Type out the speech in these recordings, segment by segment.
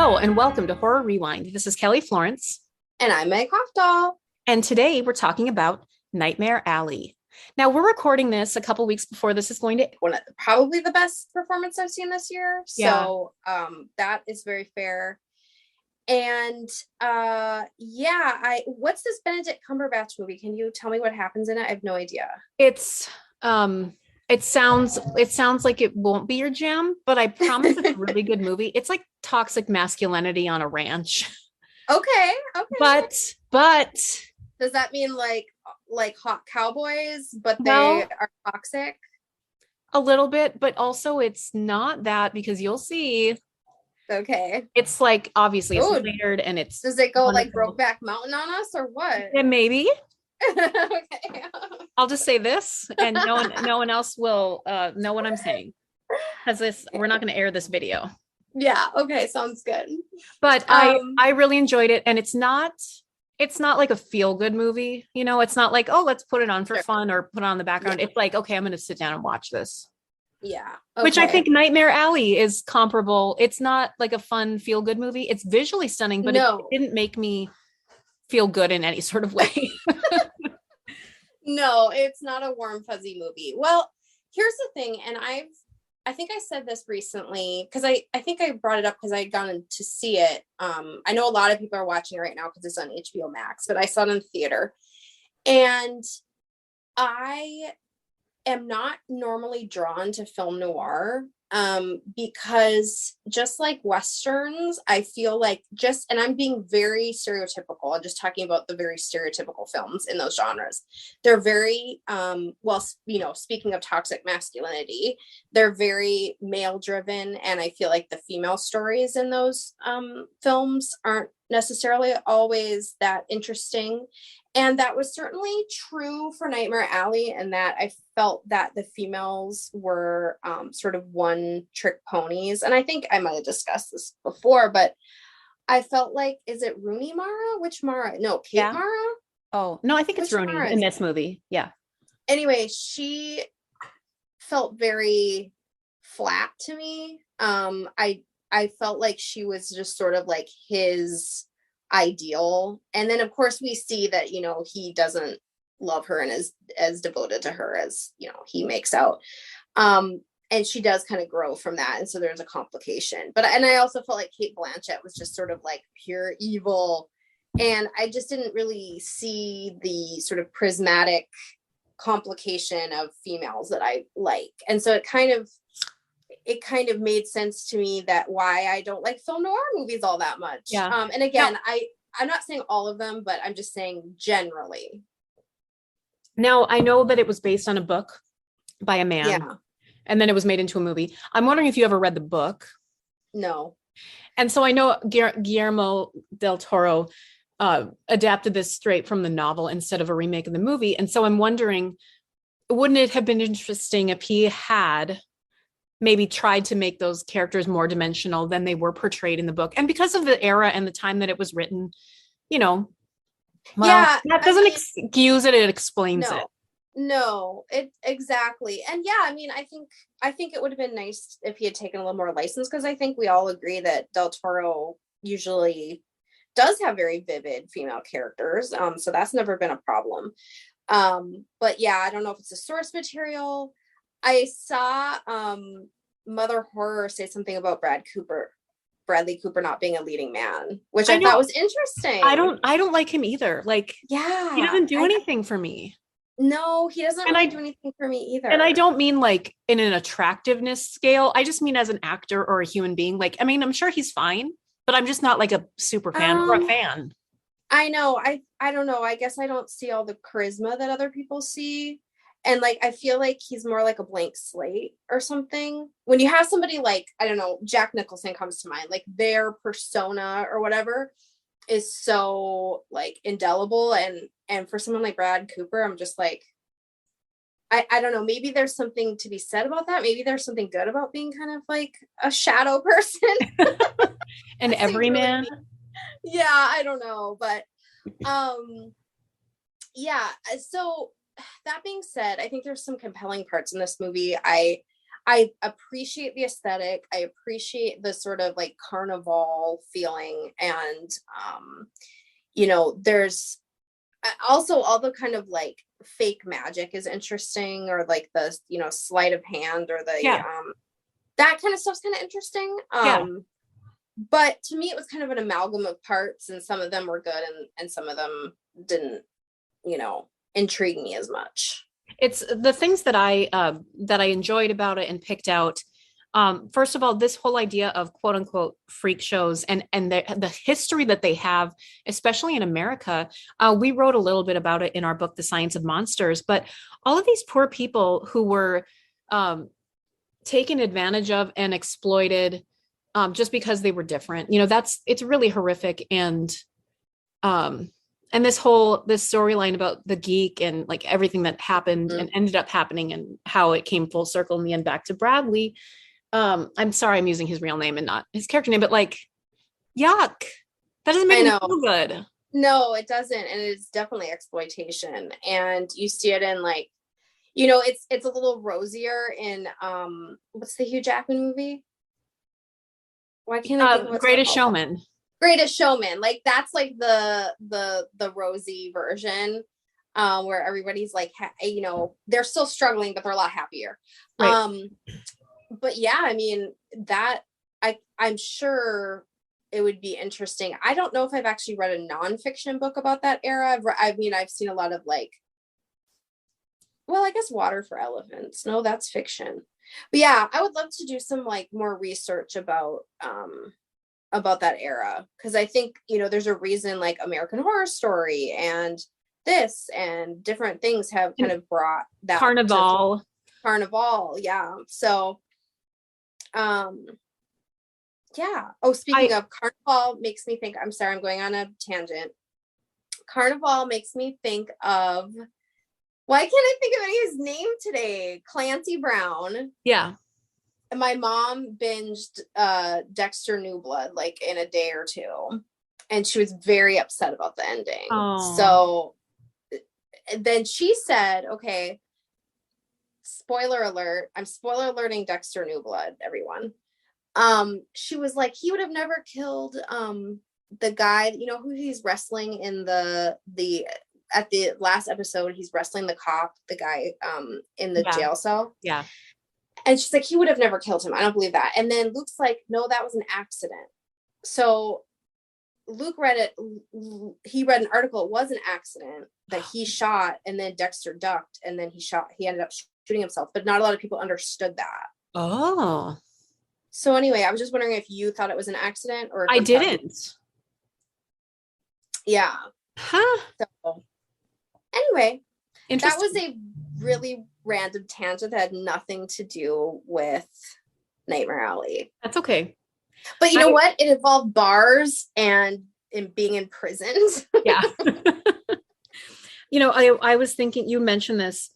Hello and welcome to Horror Rewind. This is Kelly Florence. And I'm Meg Hoffdahl. And today we're talking about Nightmare Alley. Now we're recording this a couple weeks before this is going to probably the best performance I've seen this year. Yeah. So that is very fair. And what's this Benedict Cumberbatch movie? Can you tell me what happens in it? I have no idea. It sounds like it won't be your jam, but I promise it's a really good movie. It's like toxic masculinity on a ranch. Okay. But does that mean like hot cowboys, but they are toxic? A little bit, but also it's not that, because you'll see. Okay. It's like obviously it's layered and it's. Does it go wonderful. Like Brokeback Mountain on us or what? Yeah, maybe. Okay. I'll just say this, and no one else will know what I'm saying, because we're not going to air this video. Yeah. Okay. Sounds good. But I really enjoyed it, and it's not like a feel good movie. You know, it's not like, oh, let's put it on for fun or put it on the background. Yeah. It's like, okay, I'm going to sit down and watch this. Yeah. Okay. Which I think Nightmare Alley is comparable. It's not like a fun feel good movie. It's visually stunning, but it didn't make me feel good in any sort of way. No, it's not a warm fuzzy movie. Well, here's the thing, and I think I said this recently because I think I brought it up because I had gone to see it. I know a lot of people are watching it right now because it's on HBO Max, but I saw it in the theater, and I am not normally drawn to film noir because just like Westerns, I feel like and I'm being very stereotypical. I'm just talking about the very stereotypical films in those genres. They're very, speaking of toxic masculinity, they're very male driven. And I feel like the female stories in those films aren't necessarily always that interesting. And that was certainly true for Nightmare Alley, and that I felt that the females were sort of one trick ponies. And I think I might have discussed this before, but I felt like, is it Rooney Mara? Which Mara? No, Kate Mara? Oh, no, I think it's Rooney in this movie. Yeah. Anyway, she felt very flat to me. I felt like she was just sort of like his ideal, and then of course we see that, you know, he doesn't love her and is as devoted to her as, you know, he makes out, and she does kind of grow from that, and so there's a complication. But I also felt like Cate Blanchett was just sort of like pure evil, and I just didn't really see the sort of prismatic complication of females that I like, and so it kind of made sense to me that why I don't like film noir movies all that much. Yeah. And again, I'm not saying all of them, but I'm just saying generally. Now, I know that it was based on a book by a man. Yeah. And then it was made into a movie. I'm wondering if you ever read the book. No. And so I know Guillermo del Toro adapted this straight from the novel instead of a remake of the movie. And so I'm wondering, wouldn't it have been interesting if he had maybe tried to make those characters more dimensional than they were portrayed in the book? And because of the era and the time that it was written, you know, that doesn't excuse it, it explains it. No, it exactly. And yeah, I mean, I think it would have been nice if he had taken a little more license, because I think we all agree that Del Toro usually does have very vivid female characters. So that's never been a problem. But yeah, I don't know if it's the source material. I saw Mother Horror say something about Bradley Cooper not being a leading man, which I thought was interesting. I don't like him either. Like, yeah, he doesn't do anything for me. No, he doesn't really do anything for me either. And I don't mean like in an attractiveness scale. I just mean as an actor or a human being. Like, I mean, I'm sure he's fine, but I'm just not like a super fan or a fan. I know. I don't know. I guess I don't see all the charisma that other people see. And like, I feel like he's more like a blank slate or something. When you have somebody like, I don't know, Jack Nicholson comes to mind, like their persona or whatever is so like indelible. And for someone like Brad Cooper, I'm just like, I don't know, maybe there's something to be said about that. Maybe there's something good about being kind of like a shadow person. An everyman. Really, yeah, I don't know. But yeah, so that being said, I think there's some compelling parts in this movie. I I appreciate the aesthetic. I appreciate the sort of like carnival feeling. And, there's also all the kind of like fake magic is interesting, or like the, sleight of hand, or the, Yeah. that kind of stuff's kind of interesting. Yeah. But to me, it was kind of an amalgam of parts, and some of them were good, and some of them didn't, intrigue me as much. It's the things that I enjoyed about it and picked out. First of all, this whole idea of quote unquote freak shows and the history that they have, especially in America. We wrote a little bit about it in our book, The Science of Monsters. But all of these poor people who were taken advantage of and exploited just because they were different. It's really horrific. And this storyline about the geek and like everything that happened and ended up happening and how it came full circle in the end back to Bradley. I'm sorry, I'm using his real name and not his character name, but like, yuck. That doesn't make me feel good. No, it doesn't. And it's definitely exploitation. And you see it in like, it's a little rosier in what's the Hugh Jackman movie? Why can't I think Greatest Showman? Greatest Showman. Like that's like the rosy version, where everybody's like, they're still struggling, but they're a lot happier. Right. But yeah, I mean that I'm sure it would be interesting. I don't know if I've actually read a nonfiction book about that era. I've seen a lot of like, well, I guess Water for Elephants. No, that's fiction. But yeah, I would love to do some like more research about that era, because I think there's a reason like American Horror Story and this and different things have kind of brought that Carnival, yeah. So yeah. Oh, speaking of Carnival, makes me think, I'm sorry, I'm going on a tangent. Carnival makes me think of, why can't I think of any of his name today? Clancy Brown. Yeah. And my mom binged Dexter New Blood like in a day or two, and she was very upset about the ending. Oh. So then she said, okay, spoiler alert, I'm spoiler alerting Dexter New Blood, everyone. She was like, he would have never killed the guy, who he's wrestling in the at the last episode, he's wrestling the cop, the guy in the jail cell. Yeah. And she's like, he would have never killed him. I don't believe that. And then Luke's like, no, that was an accident. So Luke read it. He read an article. It was an accident that he shot, and then Dexter ducked, and then he ended up shooting himself. But not a lot of people understood that. Oh. So anyway, I was just wondering if you thought it was an accident, or I didn't. Yeah. Huh. So anyway, that was a really random tangent that had nothing to do with Nightmare Alley. That's okay. But you know what? It involved bars and being in prisons. Yeah. I was thinking, you mentioned this,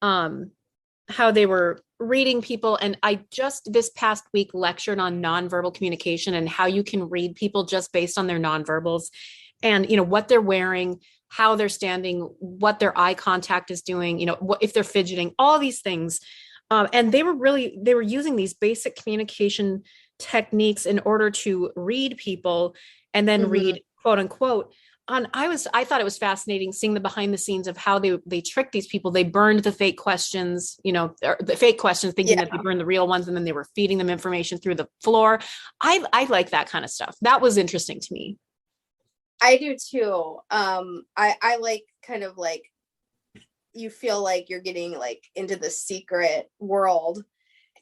how they were reading people. And I just this past week lectured on nonverbal communication and how you can read people just based on their nonverbals and, what they're wearing, how they're standing, what their eye contact is doing, if they're fidgeting, all these things. And they were using these basic communication techniques in order to read people and then read quote unquote. I thought it was fascinating seeing the behind the scenes of how they tricked these people. They burned the fake questions, the fake questions, thinking that they burned the real ones, and then they were feeding them information through the floor. I like that kind of stuff. That was interesting to me. I do too. I like kind of like, you feel like you're getting like into the secret world.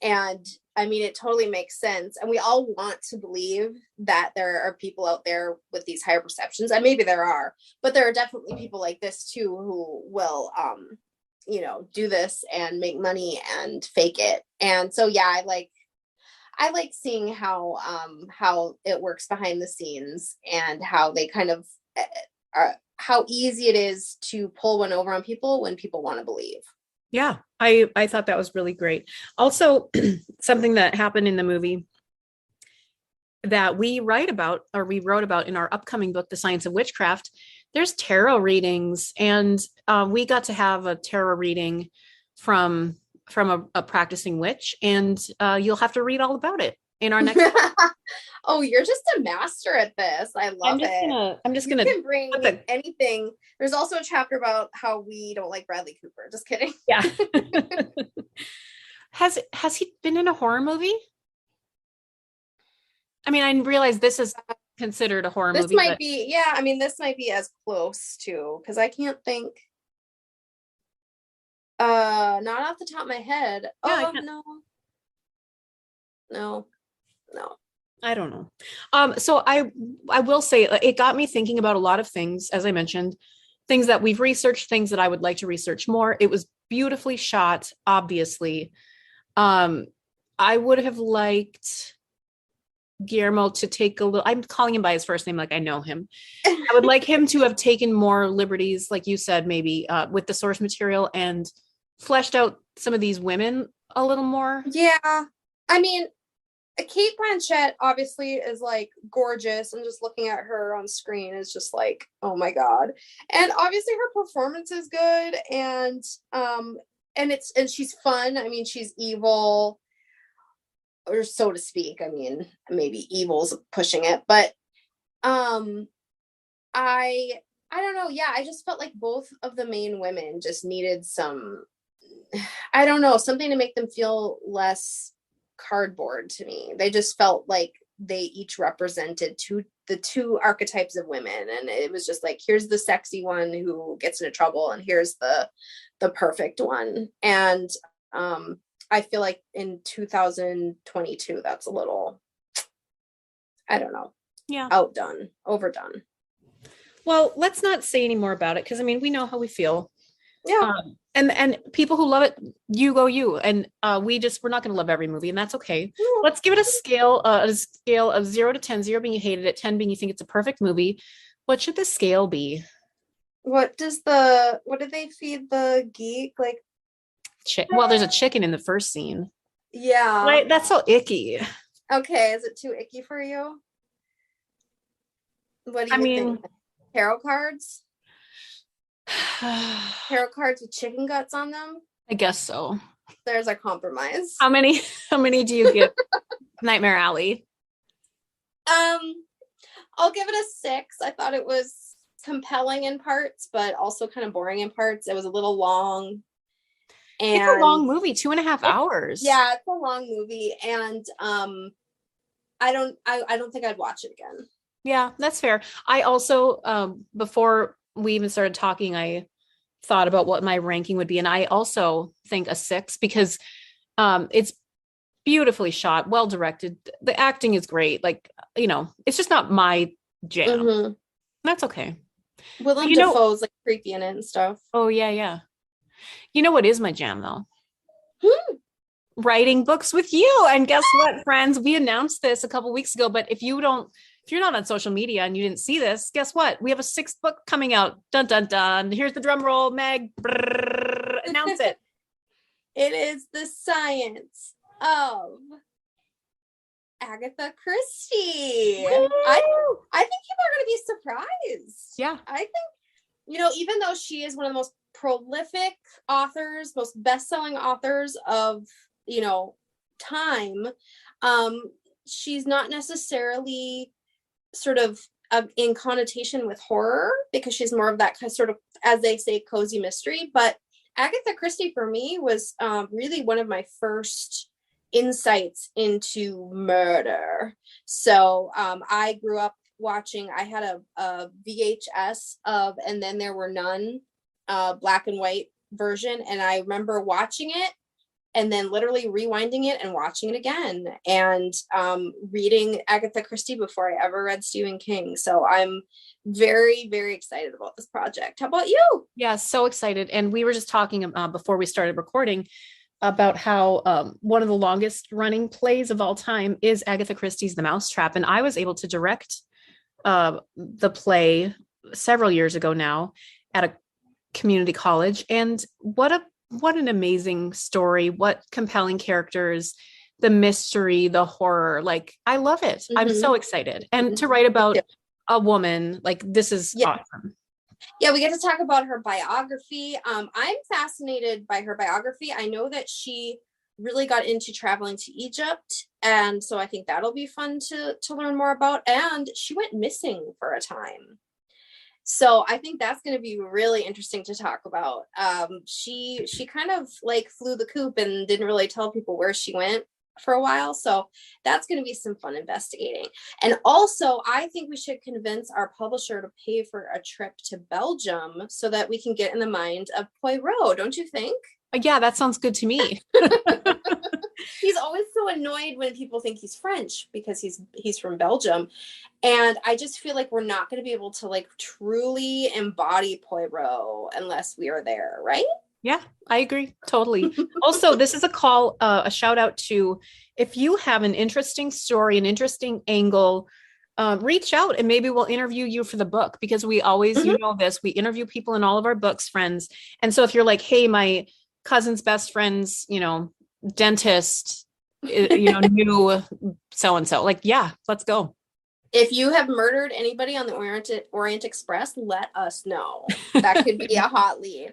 And I mean, it totally makes sense. And we all want to believe that there are people out there with these higher perceptions. And maybe there are, but there are definitely people like this too, who will, do this and make money and fake it. And so, yeah, I like seeing how it works behind the scenes, and how they kind of how easy it is to pull one over on people when people want to believe. Yeah, I thought that was really great. Also, something that happened in the movie that we wrote about in our upcoming book, The Science of Witchcraft, there's tarot readings, and we got to have a tarot reading from from a practicing witch, and you'll have to read all about it in our next. Oh, you're just a master at this. I love it. I'm just You gonna can bring put the, anything. There's also a chapter about how we don't like Bradley Cooper. Just kidding. yeah. Has he been in a horror movie? I mean, I realize this is considered a horror This movie, might but be, yeah, I mean, this might be as close to, because I can't think. Not off the top of my head. yeah, Oh, no. No. No. I don't know. So I will say it got me thinking about a lot of things, as I mentioned, things that we've researched, things that I would like to research more. It was beautifully shot, obviously. I would have liked Guillermo to take a little, I'm calling him by his first name like I know him. I would like him to have taken more liberties, like you said, maybe with the source material and fleshed out some of these women a little more. Yeah. I mean, Kate Blanchett obviously is like gorgeous, and just looking at her on screen is just like, oh my god. And obviously her performance is good, and she's fun. I mean, she's evil, or so to speak. I mean, maybe evil's pushing it, but I don't know. Yeah, I just felt like both of the main women just needed some, I don't know, something to make them feel less cardboard to me. They just felt like they each represented the two archetypes of women, and it was just like, here's the sexy one who gets into trouble, and here's the perfect one. And I feel like in 2022 that's a little, I don't know, overdone. Well, let's not say any more about it, because I mean, we know how we feel. Yeah. And people who love it, you go you, and we're not going to love every movie, and that's okay. Let's give it a scale of 0 to 10, 0 being you hated it, 10 being you think it's a perfect movie. What should the scale be? What did they feed the geek? Like, Well, there's a chicken in the first scene. yeah. Right? That's so icky. Okay, is it too icky for you? What do you think? Tarot cards? Tarot cards with chicken guts on them? I guess so. There's a compromise. How many do you give Nightmare Alley? I'll give it a 6. I thought it was compelling in parts, but also kind of boring in parts. It was a little long. And it's a long movie, 2.5 hours. Yeah, it's a long movie, and I don't think I'd watch it again. Yeah, that's fair. I also before we even started talking, I thought about what my ranking would be, and I also think a 6, because it's beautifully shot, well directed. The acting is great. Like, it's just not my jam. Mm-hmm. That's okay. Willem Dafoe's like creepy in it and stuff. Oh yeah. You know what is my jam though? Writing books with you. And guess what, friends? We announced this a couple weeks ago, but if you're not on social media and you didn't see this, guess what? We have a 6th book coming out. Dun dun dun. Here's the drum roll, Meg. Brrr, announce it. It is The Science of Agatha Christie. I think people are going to be surprised. Yeah. I think, even though she is one of the most prolific authors, most best-selling authors of, time, she's not necessarily sort of in connotation with horror, because she's more of that kind of sort of, as they say, cozy mystery. But Agatha Christie for me was really one of my first insights into murder. So I grew up watching, I had a VHS of And Then There Were None, black and white version, and I remember watching it and then literally rewinding it and watching it again, and reading Agatha Christie before I ever read Stephen King. So I'm very, very excited about this project. How about you? Yeah, so excited. And we were just talking before we started recording about how one of the longest running plays of all time is Agatha Christie's The Mousetrap. And I was able to direct the play several years ago now at a community college. And what an amazing story, what compelling characters, the mystery, the horror. Like, I love it. Mm-hmm. I'm so excited. And to write about a woman, like, this is awesome. Yeah, we get to talk about her biography. I'm fascinated by her biography. I know that she really got into traveling to Egypt, and so I think that'll be fun to learn more about. And she went missing for a time. So I think that's going to be really interesting to talk about. She kind of like flew the coop and didn't really tell people where she went for a while. So that's going to be some fun investigating. And also, I think we should convince our publisher to pay for a trip to Belgium so that we can get in the mind of Poirot. Don't you think? Yeah, that sounds good to me. He's always so annoyed when people think he's French because he's from Belgium. And I just feel like we're not going to be able to like truly embody Poirot unless we are there, right? Yeah, I agree. Totally. Also, this is a call, a shout out to if you have an interesting story, an interesting angle, reach out and maybe we'll interview you for the book because we always, you know, this, we interview people in all of our books, friends. And so if you're like, hey, my cousin's best friend's, you know, dentist, you know, knew so-and-so, like, yeah, let's go. If you have murdered anybody on the Orient Express, let us know. That could be a hot lead.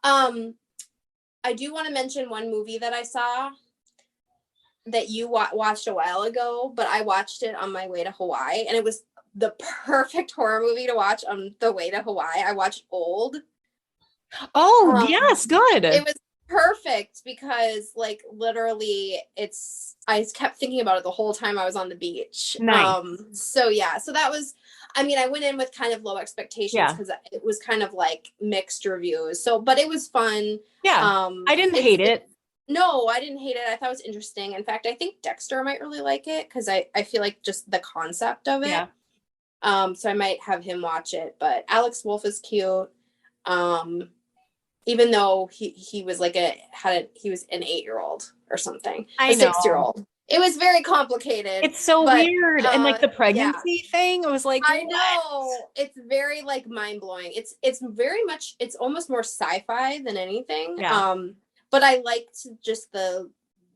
I do want to mention one movie that I saw that you watched a while ago, but I watched it on my way to Hawaii, and it was the perfect horror movie to watch on the way to Hawaii. I watched Old. Oh, yes, good. It was perfect because like literally I kept thinking about it the whole time I was on the beach. Nice. So yeah, so that was, I mean, I went in with kind of low expectations because it was kind of like mixed reviews. So, but it was fun. Yeah. I didn't hate it. No, I didn't hate it. I thought it was interesting. In fact, I think Dexter might really like it because I feel like just the concept of it. Yeah. So I might have him watch it, but Alex Wolff is cute. Even though he was like he was an 8-year-old or something, a 6-year-old. It was very complicated. It's so weird. And like the pregnancy thing, it was like, I know, it's very like mind blowing. It's very much, it's almost more sci-fi than anything. Yeah. But I liked just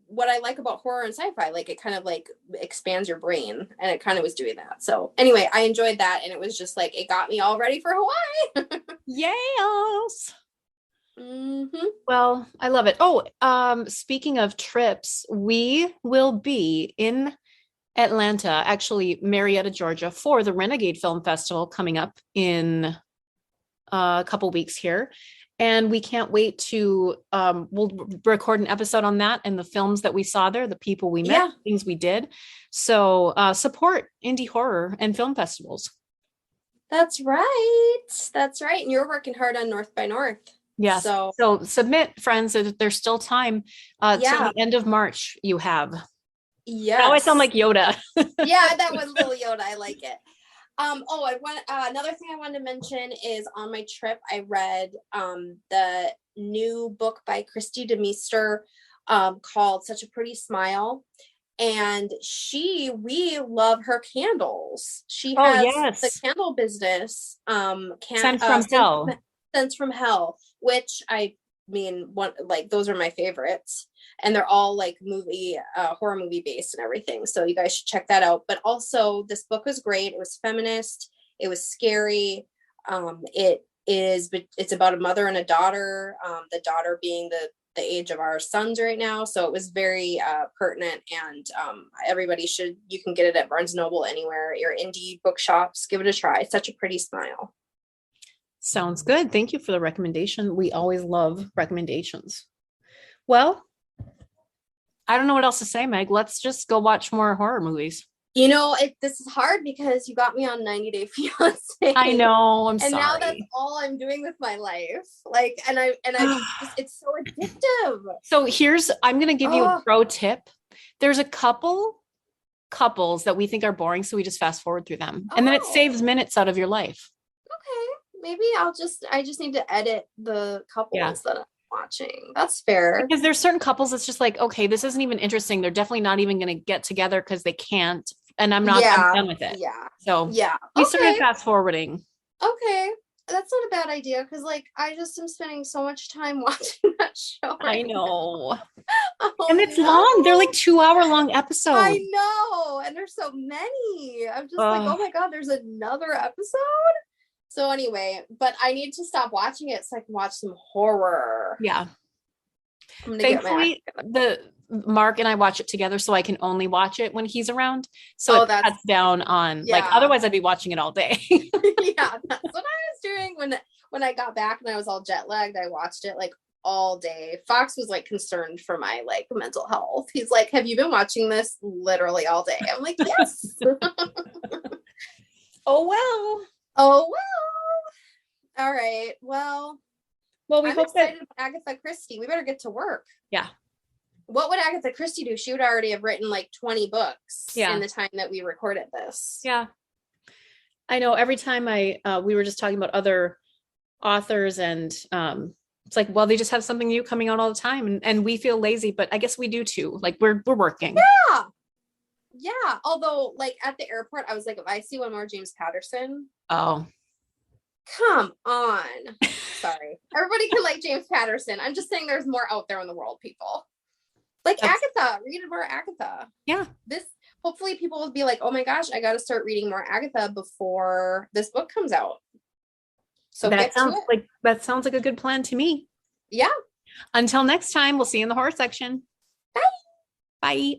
what I like about horror and sci-fi, like it kind of like expands your brain, and it kind of was doing that. So anyway, I enjoyed that, and it was just like it got me all ready for Hawaii. Yes. Mm-hmm. Well, I love it. Oh, speaking of trips, we will be in Atlanta, actually Marietta, Georgia, for the Renegade Film Festival coming up in a couple weeks here. And we can't wait to we'll record an episode on that and the films that we saw there, the people we met, things we did. So support indie horror and film festivals. That's right. That's right. And you're working hard on North by North. Yeah. So submit, friends. There's still time till the end of March. You have. Yeah. Now I sound like Yoda. Yeah, that was little Yoda. I like it. Another thing I wanted to mention is on my trip, I read the new book by Christy DeMeester called Such a Pretty Smile. And we love her candles. She has the candle business. Scents from Hell. Scents from Hell, which I mean, those are my favorites. And they're all like horror movie based and everything. So you guys should check that out. But also this book was great. It was feminist. It was scary. It's about a mother and a daughter, the daughter being the age of our sons right now. So it was very pertinent, and you can get it at Barnes & Noble, anywhere, your indie bookshops. Give it a try. It's Such a Pretty Smile. Sounds good. Thank you for the recommendation. We always love recommendations. Well, I don't know what else to say, Meg. Let's just go watch more horror movies. You know, this is hard because you got me on 90 Day Fiancé. I know. I'm sorry. And now that's all I'm doing with my life. Like, and I it's so addictive. So I'm going to give you a pro tip. There's a couples that we think are boring, so we just fast forward through them, and then it saves minutes out of your life. Okay, maybe I just need to edit the couples that I'm watching. That's fair. Because there's certain couples that's just like, okay, this isn't even interesting. They're definitely not even going to get together because they can't. And I'm not I'm done with it. Yeah. So we started fast forwarding. Okay. That's not a bad idea because like I just am spending so much time watching that show. I know. And it's long. They're like 2-hour long episodes. I know. And there's so many. I'm just like, oh my God, there's another episode. So anyway, but I need to stop watching it so I can watch some horror. Yeah. I'm gonna get my Thankfully, the Mark and I watch it together, so I can only watch it when he's around. So Oh, it that's cuts down on like yeah. otherwise I'd be watching it all day. Yeah, that's what I was doing when I got back and I was all jet lagged. I watched it like all day. Fox was like concerned for my like mental health. He's like, "Have you been watching this literally all day?" I'm like, "Yes." Oh well. Oh well. All right. Well, Well, we I'm hope that excited about Agatha Christie. We better get to work. yeah. What would Agatha Christie do? She would already have written like 20 books Yeah. in the time that we recorded this. Yeah. I know every time we were just talking about other authors and it's like, well, they just have something new coming out all the time and we feel lazy, but I guess we do too. Like we're working. Yeah. Yeah. Although like at the airport, I was like, if I see one more James Patterson, Oh, come on. Sorry. Everybody can like James Patterson. I'm just saying there's more out there in the world, people. Like Agatha, read more Agatha. Yeah. This hopefully people will be like, oh my gosh, I got to start reading more Agatha before this book comes out. So that sounds like a good plan to me. Yeah. Until next time, we'll see you in the horror section. Bye. Bye.